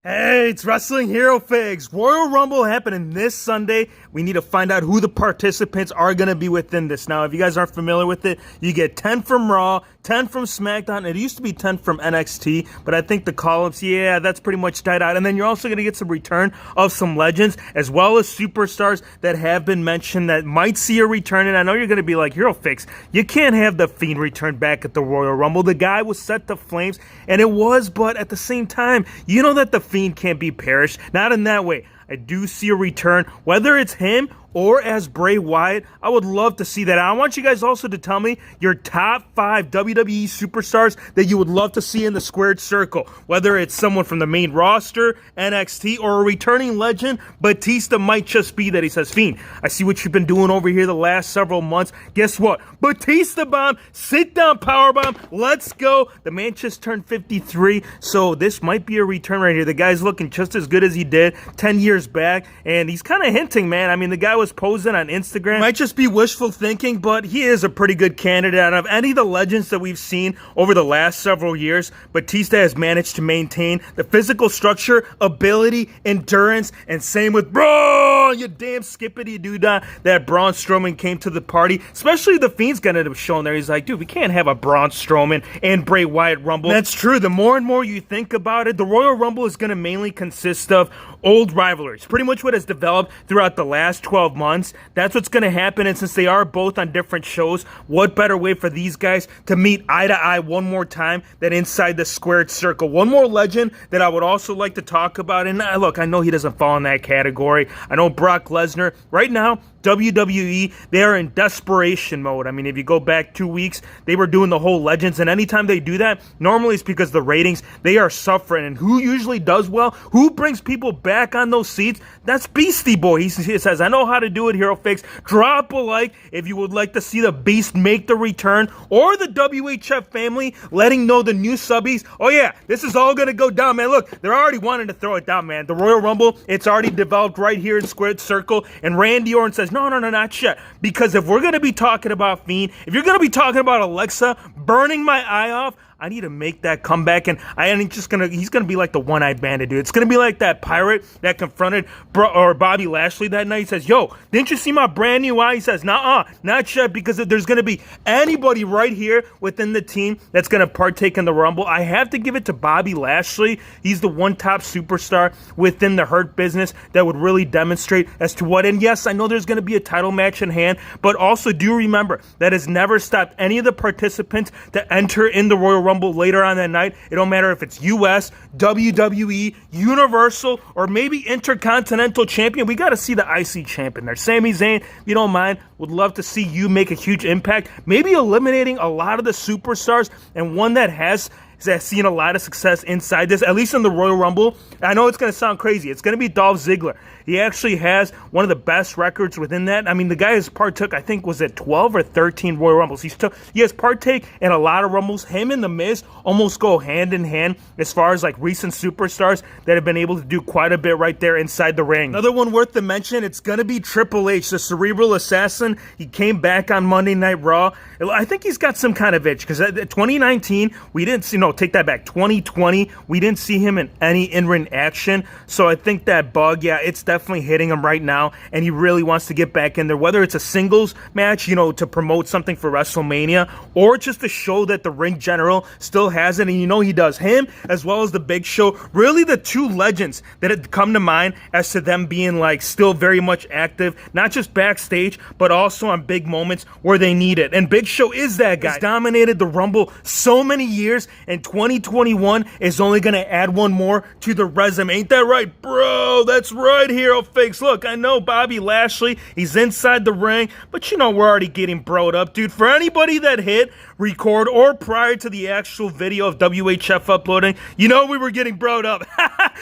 Hey, it's Wrestling Hero Figs. Royal Rumble happening this Sunday. We need to find out who the participants are going to be within this. Now, if you guys aren't familiar with it, you get 10 from Raw, 10 from SmackDown. It used to be 10 from NXT, but I think the call-ups, that's pretty much died out. And then you're also going to get some return of some legends, as well as superstars that have been mentioned that might see a return. And I know you're going to be like, Hero Figs, you can't have The Fiend return back at the Royal Rumble. The guy was set to flames, and it was, but at the same time, you know that The Fiend can't be perished. Not in that way. I do see a return, whether it's him or as Bray Wyatt. I would love to see that. I want you guys also to tell me your top 5 WWE superstars that you would love to see in the squared circle, whether it's someone from the main roster, NXT, or a returning legend. Batista might just be that he says, Fiend, I see what you've been doing over here the last several months. Guess what? Batista bomb, sit down power bomb, let's go. The man just turned 53, so this might be a return right here. The guy's looking just as good as he did 10 years back, and he's kind of hinting, man. I mean, the guy was posing on Instagram. Might just be wishful thinking, but he is a pretty good candidate. Out of any of the legends that we've seen over the last several years, Batista has managed to maintain the physical structure, ability, endurance, and same with bro, you damn skippity doodah that Braun Strowman came to the party. Especially the Fiend's gonna have shown there. He's like, dude, we can't have a Braun Strowman and Bray Wyatt Rumble. That's true. The more and more you think about it, the Royal Rumble is gonna mainly consist of old rivalries. Pretty much what has developed throughout the last 12 months. That's what's going to happen. And since they are both on different shows, what better way for these guys to meet eye to eye one more time than inside the squared circle? One more legend that I would also like to talk about. And look, I know he doesn't fall in that category. I know Brock Lesnar right now, WWE, they are in desperation mode. I mean, if you go back 2 weeks, they were doing the whole legends, and anytime they do that, normally it's because the ratings, they are suffering. And who usually does well? Who brings people back on those seats? That's Beastie Boy. He says, I know how to do it, Hero Figs. Drop a like if you would like to see the Beast make the return, or the WHF family letting know the new subbies, oh yeah, this is all gonna go down, man. Look, they're already wanting to throw it down, man. The Royal Rumble, it's already developed right here in Squared Circle, and Randy Orton says, no, not yet. Because if we're going to be talking about Fiend, if you're going to be talking about Alexa burning my eye off, I need to make that comeback, and he's gonna be like the one-eyed bandit, dude. It's gonna be like that pirate that confronted Bobby Lashley that night. He says, yo, didn't you see my brand new eye? He says, nah, not yet, because if there's gonna be anybody right here within the team that's gonna partake in the Rumble, I have to give it to Bobby Lashley. He's the one top superstar within the Hurt Business that would really demonstrate as to what, and yes, I know there's gonna be a title match in hand, but also do remember that has never stopped any of the participants to enter in the Royal Rumble later on that night. It don't matter if it's US, WWE, Universal, or maybe Intercontinental Champion. We got to see the IC Champion there. Sami Zayn, if you don't mind, would love to see you make a huge impact, maybe eliminating a lot of the superstars, and one that has seen a lot of success inside this, at least in the Royal Rumble. I know it's going to sound crazy. It's going to be Dolph Ziggler. He actually has one of the best records within that. I mean, the guy has partook, I think, was it 12 or 13 Royal Rumbles. He has partake in a lot of Rumbles. Him and The Miz almost go hand in hand as far as like recent superstars that have been able to do quite a bit right there inside the ring. Another one worth the mention, it's going to be Triple H, the cerebral assassin. He came back on Monday Night Raw. I think he's got some kind of itch, because 2019, we didn't see, no, take that back, 2020, we didn't see him in any in-ring action. So I think that bug, yeah, it's definitely hitting him right now, and he really wants to get back in there, whether it's a singles match, to promote something for WrestleMania, or just to show that the ring general still has it, and he does. Him, as well as the Big Show, really the two legends that had come to mind as to them being like still very much active, not just backstage, but also on big moments where they need it. And Big Show is that guy. He's dominated the Rumble so many years, and 2021 is only going to add one more to the resume. Ain't that right, bro? That's right, Hero Figs. Look, I know Bobby Lashley, he's inside the ring, but we're already getting broed up, dude. For anybody that hit record or prior to the actual video of WHF uploading, we were getting broed up.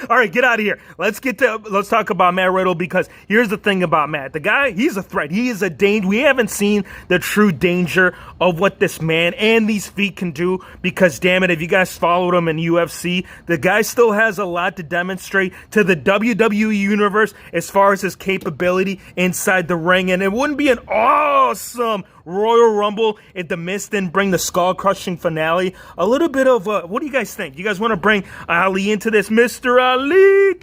All right, get out of here. Let's talk about Matt Riddle, because here's the thing about Matt. The guy, he's a threat. He is a danger. We haven't seen the true danger of what this man and these feet can do, because damn it, if you you guys followed him in UFC, the guy still has a lot to demonstrate to the WWE universe as far as his capability inside the ring. And it wouldn't be an awesome Royal Rumble if The Miz didn't bring the skull-crushing finale. A little bit of, what do you guys think? You guys want to bring Ali into this? Mr. Ali,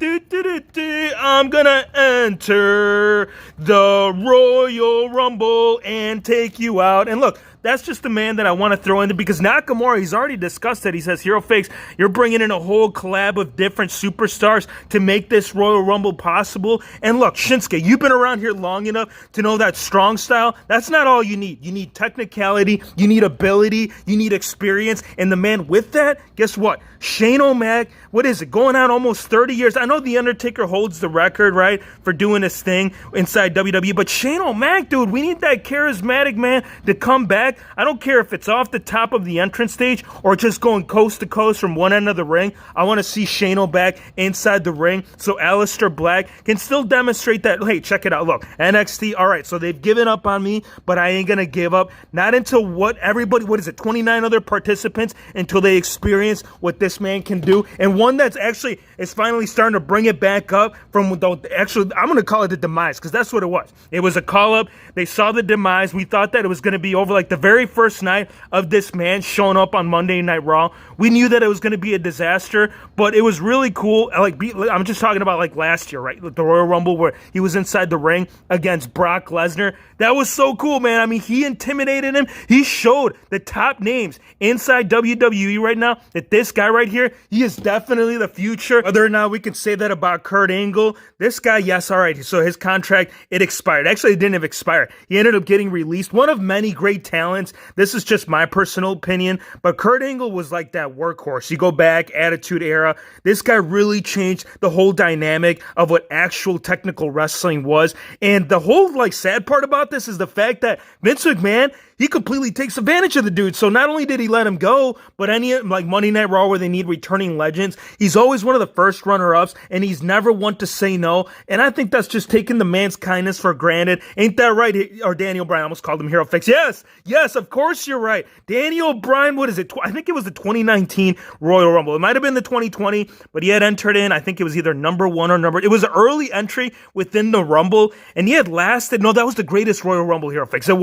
I'm gonna enter the Royal Rumble and take you out. And look, that's just the man that I want to throw in there because Nakamura, he's already discussed it. He says, Hero Fakes, you're bringing in a whole collab of different superstars to make this Royal Rumble possible. And look, Shinsuke, you've been around here long enough to know that strong style, that's not all you need. You need technicality, you need ability, you need experience. And the man with that, guess what? Shane O'Mac, what is it, going on almost 30 years? I know The Undertaker holds the record, right, for doing this thing inside WWE, but Shane O'Mac, dude, we need that charismatic man to come back. I don't care if it's off the top of the entrance stage or just going coast to coast from one end of the ring. I want to see Shane O'Mac inside the ring so Aleister Black can still demonstrate that, hey, check it out, look, NXT, all right, so they've given up on me, but I ain't going to give up. Not until what 29 other participants, until they experience what this man can do. And one that's actually is finally starting to bring it back up from the actually, I'm going to call it the demise because that's what it was. It was a call up. They saw the demise. We thought that it was going to be over like the very first night of this man showing up on Monday Night Raw. We knew that it was going to be a disaster, but it was really cool. I'm just talking about like last year, right? The Royal Rumble where he was inside the ring against Brock Lesnar. That was so cool, man. I mean, he intimidated him. He showed the top names inside WWE right now that this guy right here, he is definitely the future. Whether or not we can say that about Kurt Angle, this guy, yes, all right. So his contract, it expired. Actually, it didn't have expired. He ended up getting released. One of many great talents. This is just my personal opinion, but Kurt Angle was like that workhorse. You go back, Attitude Era. This guy really changed the whole dynamic of what actual technical wrestling was. And the whole sad part about this is the fact that Vince McMahon, he completely takes advantage of the dude. So not only did he let him go, but any Monday Night Raw where they need returning legends, he's always one of the first runner-ups, and he's never one to say no. And I think that's just taking the man's kindness for granted. Ain't that right? Or Daniel Bryan, I almost called him Hero Fix. Yes, of course you're right. Daniel Bryan, what is it? I think it was the 2019 Royal Rumble. It might have been the 2020, but he had entered in. I think it was either number one or it was an early entry within the Rumble, and he had lasted. No, that was the greatest Royal Rumble Hero Fix. It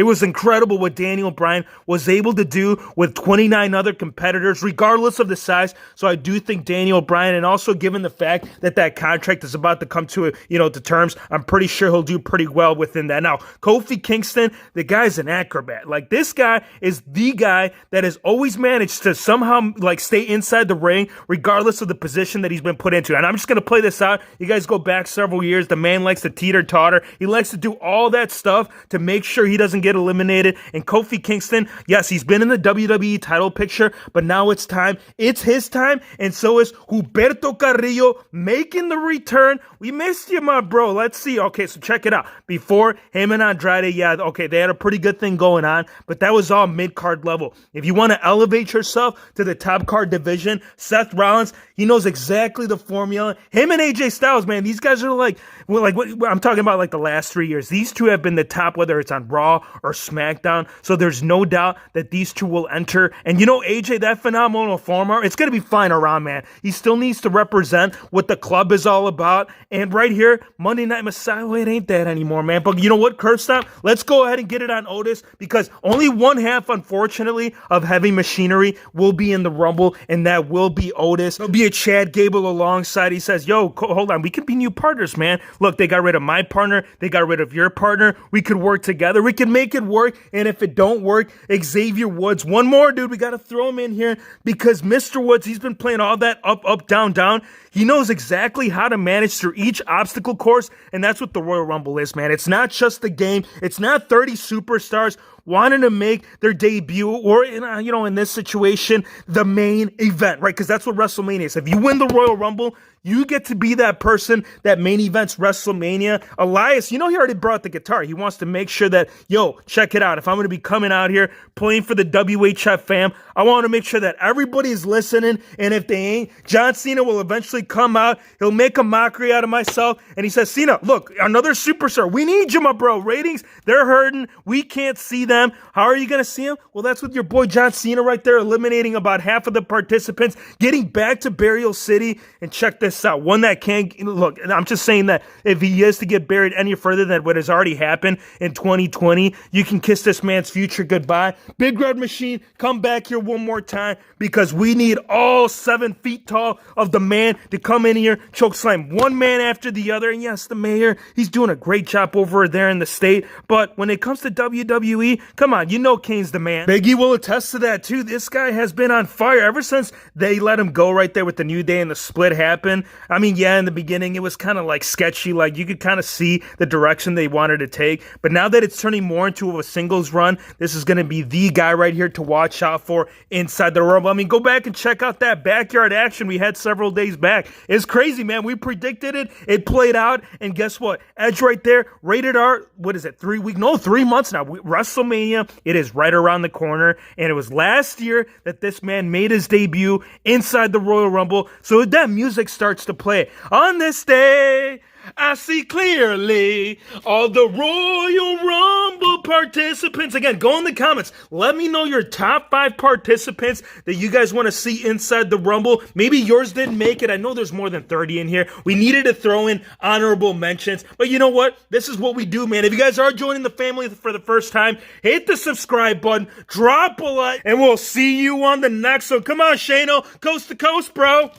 was incredible what Daniel Bryan was able to do with 29 other competitors, regardless of the size. So I do think Daniel Bryan, and also given the fact that contract is about to come to terms, I'm pretty sure he'll do pretty well within that. Now, Kofi Kingston, the guy's an acrobat. Like, this guy is the guy that has always managed to somehow stay inside the ring, regardless of the position that he's been put into. And I'm just going to play this out. You guys go back several years. The man likes to teeter-totter. He likes to do all that stuff to make sure he doesn't get eliminated. And Kofi Kingston, yes, he's been in the WWE title picture, but now it's time. It's his time, and so is Humberto Carrillo making the return. We missed you, my bro. Let's see. Okay, so check it out. Before him and Andrade, they had a pretty good thing going on, but that was all mid-card level. If you want to elevate yourself to the top card division, Seth Rollins, he knows exactly the formula. Him and AJ Styles, man, these guys are what I'm talking about, the last 3 years. These two have been the top, whether it's on Raw or SmackDown. So there's no doubt that these two will enter. And AJ, that phenomenal former, it's going to be flying around, man. He still needs to represent what the club is all about. And right here, Monday Night Messiah, it ain't that anymore, man. But you know what, Curb Stop? Let's go ahead and get it on Otis, because only one half, unfortunately, of Heavy Machinery will be in the Rumble, and that will be Otis. There'll be a Chad Gable alongside. He says, yo, hold on, we can be new partners, man. Look, they got rid of my partner. They got rid of your partner. We could work together. We can make it work. And if it don't work, Xavier Woods, one more, dude, we got to throw him in here, because Mr. Woods, he's been playing all that up, down, down. He knows exactly how to manage through each obstacle course, and that's what the Royal Rumble is, man. It's not just the game. It's not 30 superstars wanting to make their debut, or in this situation, the main event, right? Because that's what WrestleMania is. If you win the Royal Rumble, you get to be that person that main events WrestleMania. Elias, he already brought the guitar. He wants to make sure that, check it out. If I'm going to be coming out here playing for the WHF fam, I want to make sure that everybody is listening. And if they ain't, John Cena will eventually come out. He'll make a mockery out of myself. And he says, Cena, look, another superstar. We need you, my bro. Ratings, they're hurting. We can't see them. them. How are you going to see them? Well, that's with your boy John Cena right there, eliminating about half of the participants, getting back to Burial City. And check this out. One that can't, look, I'm just saying that if he is to get buried any further than what has already happened in 2020, you can kiss this man's future goodbye. Big Red Machine, come back here one more time, because we need all 7 feet tall of the man to come in here, choke slam one man after the other. And yes, the mayor, he's doing a great job over there in the state. But when it comes to WWE, come on, you know Kane's the man. Big E will attest to that too. This guy has been on fire ever since they let him go right there with the New Day and the split happened. I mean, yeah, in the beginning, it was kind of like sketchy. Like you could kind of see the direction they wanted to take. But now that it's turning more into a singles run, this is going to be the guy right here to watch out for inside the Rumble. I mean, go back and check out that backyard action we had several days back. It's crazy, man. We predicted it. It played out. And guess what? Edge right there, rated R, what is it, 3 weeks? No, 3 months now. WrestleMania, it is right around the corner. And it was last year that this man made his debut inside the Royal Rumble. So that music starts to play. On this day, I see clearly all the Royal Rumble participants. Again, go in the comments. Let me know your top 5 participants that you guys want to see inside the Rumble. Maybe yours didn't make it. I know there's more than 30 in here. We needed to throw in honorable mentions. But you know what? This is what we do, man. If you guys are joining the family for the first time, hit the subscribe button, drop a like, and we'll see you on the next one. Come on, Shano. Coast to coast, bro.